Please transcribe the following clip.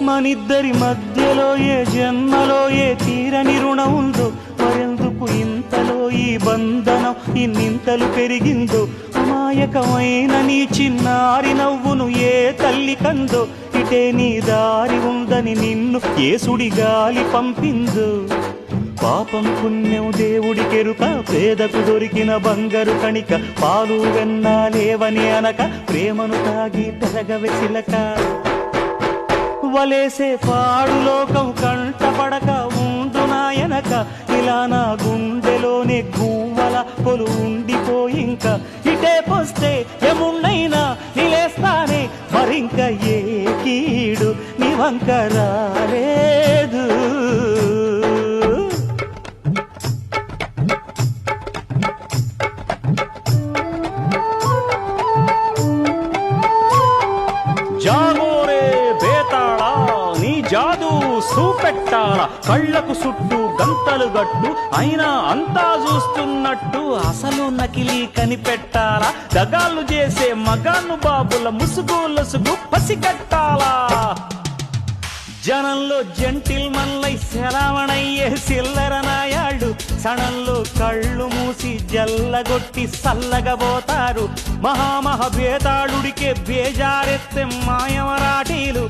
మనిద్దరి మధ్యలో ఏ జన్మలో ఏ తీరని రుణం ఉందో, మరెందుకు ఇంతలో ఈ బంధనం ఇన్నింతలు పెరిగిందో. అమాయకమైన నీ చిన్నారి నవ్వును ఏ తల్లి కందో, ఇటే నీ దారి ఉందని నిన్ను ఏ సుడి గాలి పంపిందో. పాపం పుణ్యం దేవుడికెరుక, పేదకు దొరికిన బంగారు కణిక, పాలు వెన్నాలేవని అనక ప్రేమను తాగి పెరగవెసిలక. వలేసే పాడు లోకం కంటపడక ఉండు నాయనక, ఇలా నా గుండెలోనే గువ్వల పొలు ఉండిపోయింక. ఇటే పోస్తే ఎమున్నైనా నిలేస్తానే, మరింక ఏ కీడు నీ వంక రాలేదు. జాగోరే బేతాళా, నీ జాదు సూపెట్టాలా, కళ్ళకు చుట్టూ గంతలు గట్టు అయినా అంతా చూస్తున్నట్టు అసలు నకిలీ కనిపెట్టాలా. దగాళ్ళు చేసే మగాను బాబుల ముసుగు లొసుగు పసిగట్టాలా. జనంలో జంటిల్ మన్లై సెలవణయ్యే సిల్లర నాయాళ్ళు, సణంలో కళ్ళు మూసి జల్లగొట్టి సల్లగబోతారు. మహామహ బేతాళుడికే బేజారెత్తే మాయమరాఠీలు.